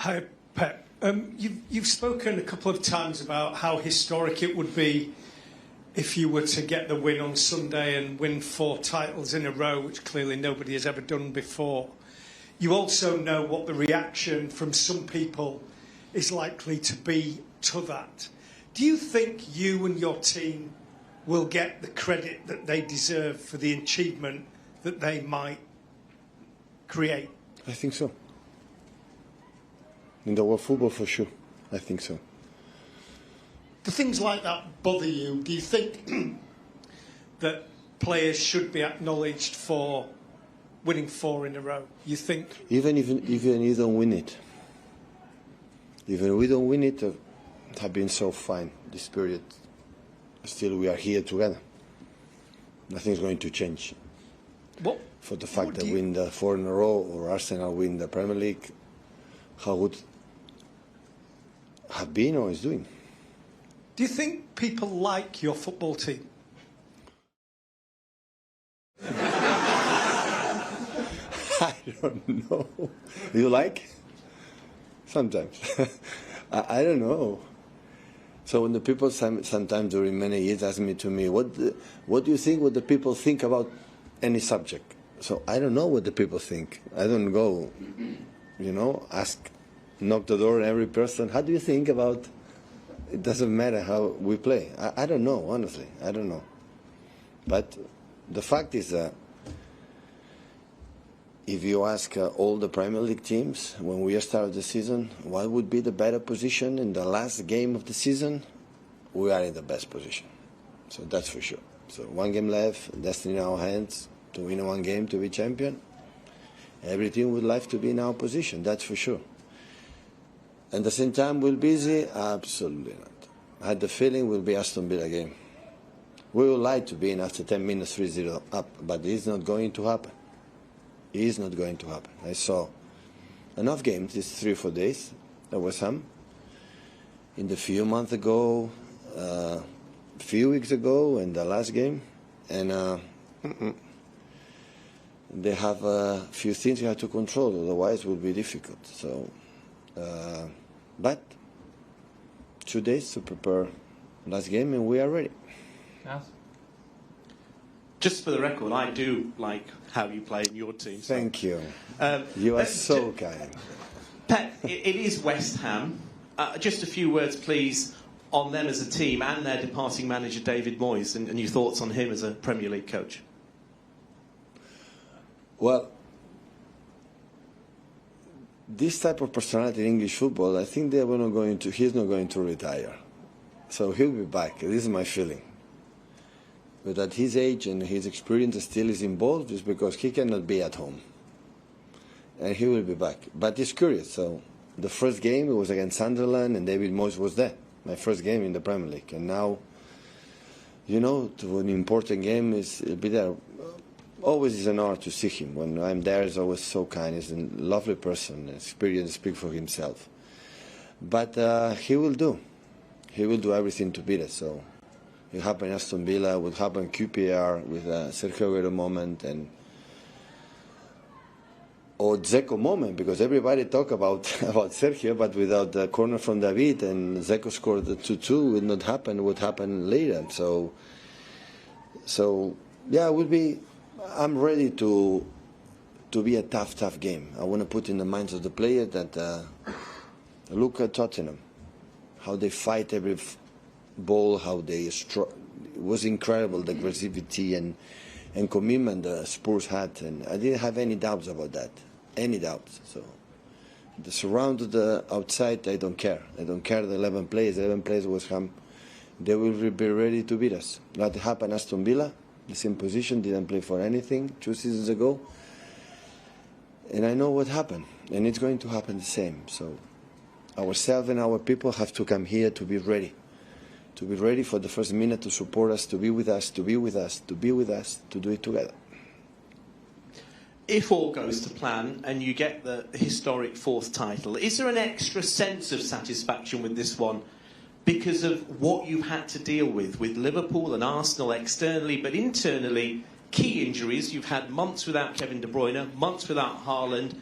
Hi, Pep. You've spoken a couple of times about how historic it would be if you were to get the win on Sunday and win 4 titles in a row, which clearly nobody has ever done before. You also know what the reaction from some people is likely to be to that. Do you think you and your team will get the credit that they deserve for the achievement that they might create? I think so. In the world of football, for sure. I think so. Do things like that bother you? Do you think that players should be acknowledged for winning 4 in a row? You think? Even you don't win it. Even we don't win it, have been so fine this period. Still, we are here together. Nothing's going to change. What? For the fact that we win the 4 in a row, or Arsenal win the Premier League, how would have been or is doing. Do you think people like your football team? I don't know. You like? Sometimes. I don't know. So when the people sometimes during many years ask me, what do you think, what the people think about any subject? So I don't know what the people think. I don't go, knock the door on every person. How do you think about? It doesn't matter how we play. I don't know, honestly. I don't know. But the fact is that if you ask all the Premier League teams, when we started the season, what would be the better position in the last game of the season? We are in the best position. So that's for sure. So 1 game left, destiny in our hands, to win 1 game, to be champion. Every team would like to be in our position, that's for sure. At the same time, we're busy? Absolutely not. I had the feeling we'll be Aston Villa game. We would like to be in after 10 minutes 3-0 up, but it's not going to happen. It is not going to happen. I saw enough games these 3 or 4 days. There were some. In the few months ago, few weeks ago, and the last game. And they have a few things you have to control, otherwise it will be difficult. So, but 2 days to prepare last game, and we are ready. Yes. Just for the record, I do like how you play in your team. So. Thank you. You are so kind. Pep, it is West Ham. Just a few words, please, on them as a team and their departing manager, David Moyes, and your thoughts on him as a Premier League coach. Well, this type of personality in English football, I think he's not going to retire. So he'll be back. This is my feeling. But at his age and his experience still is involved is because he cannot be at home. And he will be back. But it's curious. So the first game it was against Sunderland and David Moyes was there. My first game in the Premier League. And now, to an important game, he'll be there. Always is an honor to see him. When I'm there, he's always so kind. He's a lovely person. Experience speaks for himself. But he will do. He will do everything to beat us. So it happened in Aston Villa, will happen QPR with Sergio Aguero moment or Dzeko moment, because everybody talk about Sergio, but without the corner from David and Dzeko scored the 2-2, would not happen what happened later. So yeah, it will be. I'm ready to be a tough game. I want to put in the minds of the player that look at Tottenham, how they fight every ball, how they it was incredible, the aggressivity and commitment the Spurs had, and I didn't have any doubts about that, any doubts. So the surround of the outside, I don't care. I don't care the 11 players West Ham, they will be ready to beat us. That happened Aston Villa, the same position, didn't play for anything 2 seasons ago, and I know what happened, and it's going to happen the same. So ourselves and our people have to come here to be ready. To be ready for the first minute, to support us, to be with us, to be with us, to be with us, to do it together. If all goes to plan and you get the historic 4th title, is there an extra sense of satisfaction with this one because of what you had to deal with Liverpool and Arsenal externally, but internally, key injuries? You've had months without Kevin De Bruyne, months without Haaland,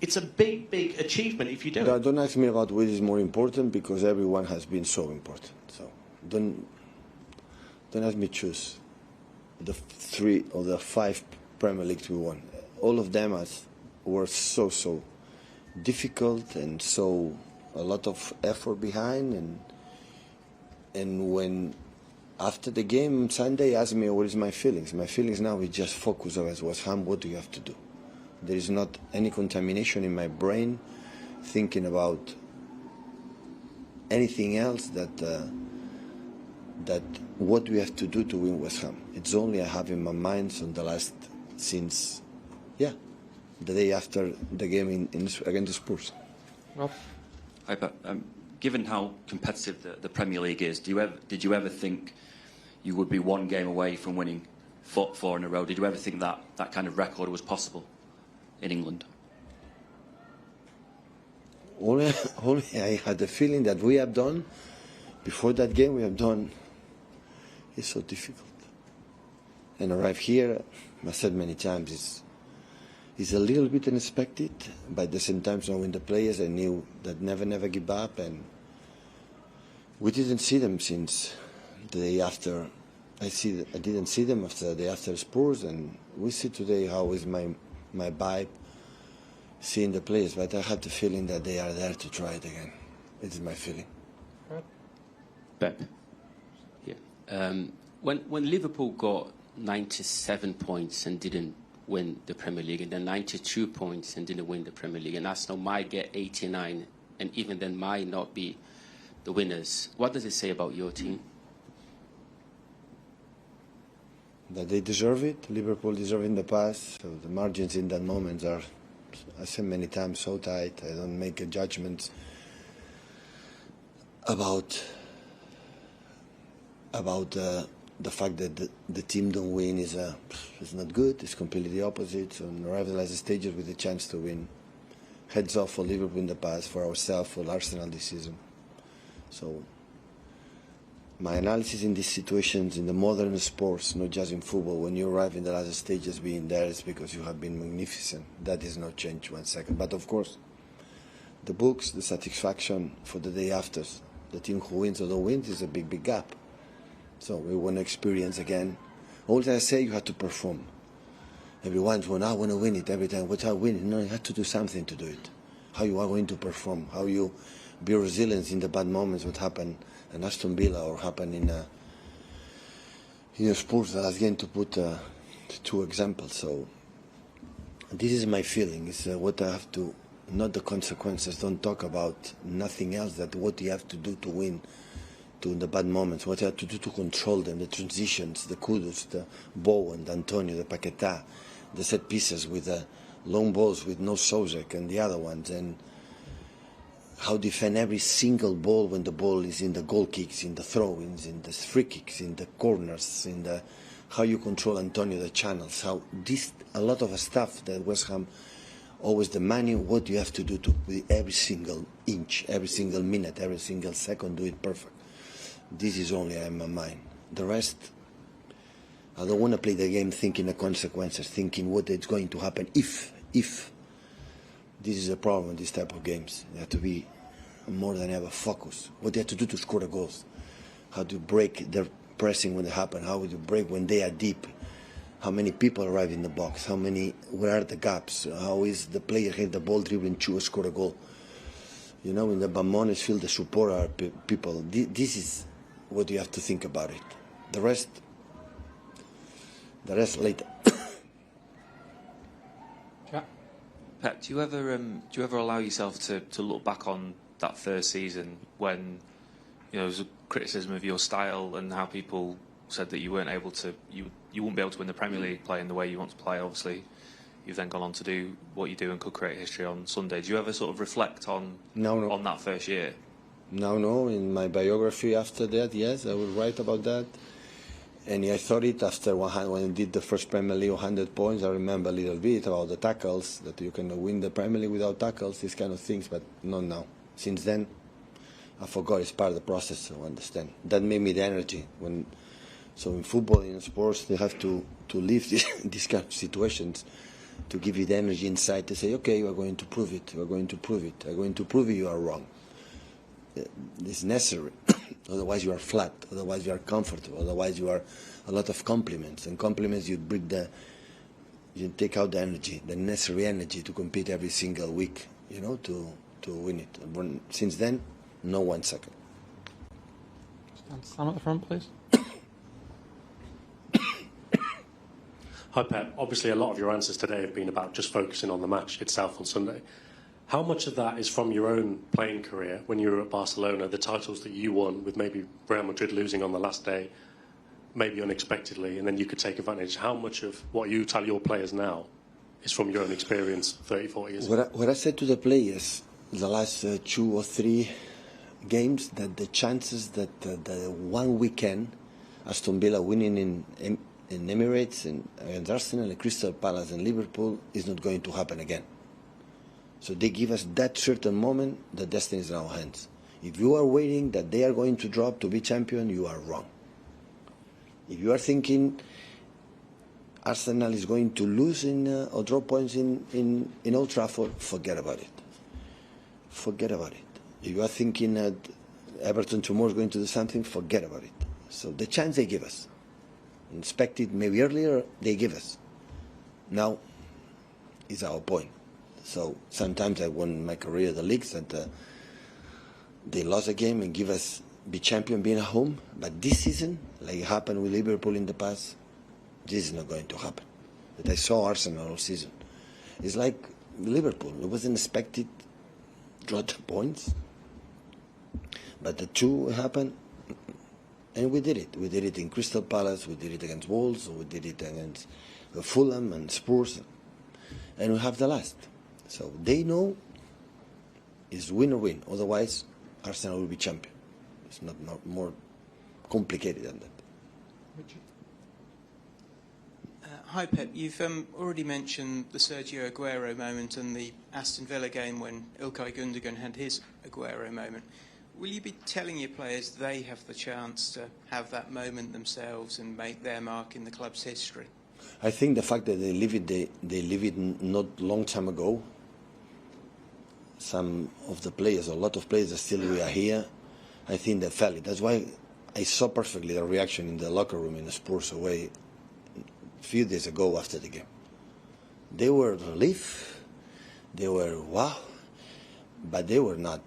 it's a big, big achievement if you do it. Don't ask me about which is more important, because everyone has been so important. So don't ask me choose the 3 or the 5 Premier Leagues we won. All of them were so difficult, and so a lot of effort behind. And when after the game Sunday asked me what is my feelings. My feelings now is just focus on West Ham. What do you have to do? There is not any contamination in my brain thinking about anything else that what we have to do to win West Ham. It's only I have in my mind on the last since the day after the game against the Spurs. Rob? Hi, Pep. Given how competitive the Premier League is, did you ever think you would be 1 game away from winning 4 in a row? Did you ever think that kind of record was possible in England? Only I had the feeling that we have done, before that game we have done, it's so difficult. And arrive here, I said many times, it's a little bit unexpected, but at the same time, knowing the players, I knew that never give up, and we didn't see them since the day after. I didn't see them after the day after Spurs, and we see today how is my vibe seeing the players, but I had the feeling that they are there to try it again. It is my feeling. Pep? Yeah. When Liverpool got 97 points and didn't win the Premier League, and then 92 points and didn't win the Premier League, and Arsenal might get 89 and even then might not be the winners, what does it say about your team? That they deserve it. Liverpool deserve it in the past. So the margins in that moment are, I said many times, so tight. I don't make a judgment about the fact that the team don't win is not good. It's completely the opposite. So on arrival as stages with a chance to win. Heads off for Liverpool in the past, for ourselves, for Arsenal this season. So my analysis in these situations in the modern sports, not just in football, when you arrive in the last stages being there, is because you have been magnificent. That is not changed 1 second. But of course, the books, the satisfaction for the day after, the team who wins or don't win is a big gap. So we want to experience again. All I say, you have to perform. Everyone's when I want to win it every time. What I win? No, you have to do something to do it. How you are going to perform? How you be resilient in the bad moments? What happened in Aston Villa or happened in Spurs the last game, to put 2 examples. So this is my feeling. It's what I have to, not the consequences. Don't talk about nothing else. That what you have to do to win. To the bad moments, what you have to do to control them, the transitions, the kudos, the Bowen, the Antonio, the Paquetá, the set pieces with the long balls with no Sojek and the other ones, and how defend every single ball when the ball is in the goal kicks, in the throw-ins, in the free kicks, in the corners, in the how you control Antonio, the channels, how this a lot of stuff that West Ham always demanding what you have to do to with every single inch, every single minute, every single second, do it perfect. This is only in my mind. The rest, I don't want to play the game thinking the consequences, thinking what is going to happen if. This is a problem in this type of games. You have to be more than ever focused. What you have to do to score the goals. How to break their pressing when it happens. How to break when they are deep. How many people arrive in the box. Where are the gaps. How is the player have the ball dribbling to score a goal. You know, in the Bamones field, the support are people. This is what you have to think about it. The rest later. Yeah. Pep, do you ever allow yourself to look back on that first season when there was a criticism of your style and how people said that you weren't able to, you wouldn't be able to win the Premier League playing the way you want to play? Obviously, you've then gone on to do what you do and could create history on Sunday. Do you ever sort of reflect on that first year? No. In my biography after that, yes, I will write about that. And I thought it after when I did the first Premier League 100 points. I remember a little bit about the tackles, that you can win the Premier League without tackles, these kind of things, but not now. Since then, I forgot it's part of the process, so I understand. That made me the energy. So in football, in sports, they have to live these kind of situations. to give you the energy inside to say, okay, we're going to prove it, we're going to prove it, we're going to prove you are wrong. It's necessary. Otherwise you are flat, otherwise you are comfortable, otherwise you are a lot of compliments. And compliments, you take out the energy, the necessary energy to compete every single week, you know, to win it. And since then, no 1 second. Stand at the front, please. Hi Pep, obviously a lot of your answers today have been about just focusing on the match itself on Sunday. How much of that is from your own playing career when you were at Barcelona, the titles that you won with maybe Real Madrid losing on the last day, maybe unexpectedly, and then you could take advantage? How much of what you tell your players now is from your own experience 30, 40 years ago? What I said to the players the last 2 or 3 games, that the chances that the one weekend Aston Villa winning in Emirates and against Arsenal and Crystal Palace and Liverpool is not going to happen again. So they give us that certain moment, the destiny is in our hands. If you are waiting that they are going to drop to be champion, you are wrong. If you are thinking Arsenal is going to lose or drop points in Old Trafford, forget about it. Forget about it. If you are thinking that Everton tomorrow is going to do something, forget about it. So the chance they give us, expected maybe earlier, they give us. Now is our point. So sometimes I won in my career the leagues that they lost a game and give us be champion being at home. But this season, like it happened with Liverpool in the past, this is not going to happen. But I saw Arsenal all season. It's like Liverpool. It wasn't expected drop points. But the 2 happened, and we did it. We did it in Crystal Palace, we did it against Wolves, we did it against Fulham and Spurs, and we have the last. So they know it's win or win. Otherwise, Arsenal will be champion. It's not more complicated than that. Hi Pep, you've already mentioned the Sergio Aguero moment and the Aston Villa game when Ilkay Gundogan had his Aguero moment. Will you be telling your players they have the chance to have that moment themselves and make their mark in the club's history? I think the fact that they live it not long time ago. Some of the players, a lot of players that still we are here, I think they felt it. That's why I saw perfectly the reaction in the locker room in the Spurs away a few days ago after the game. They were relief, they were wow, but they were not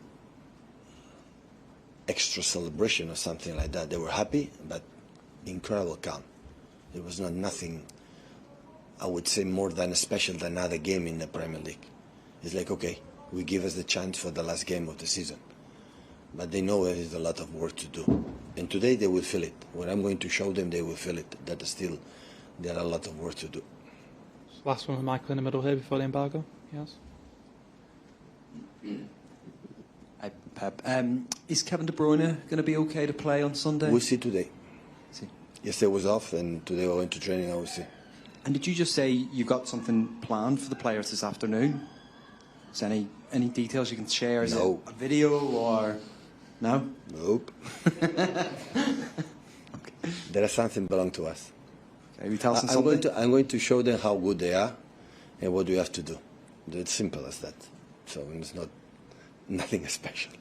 extra celebration or something like that. They were happy, but incredible calm. It was nothing, I would say, more than special than another game in the Premier League. It's like, okay, we give us the chance for the last game of the season. But they know there is a lot of work to do. And today they will feel it. When I'm going to show them, they will feel it. That still, there are a lot of work to do. Last one with Michael in the middle here before the embargo. Yes. Hi, Pep. Is Kevin De Bruyne going to be okay to play on Sunday? We'll see today. See. Yesterday was off, and today we went to training. I will see. And did you just say you got something planned for the players this afternoon? Is there any details you can share? Is No. it a video or no? Nope. Okay. There is something belong to us. Okay, we tell us something. I'm going to show them how good they are and what we have to do. It's simple as that. So it's nothing special.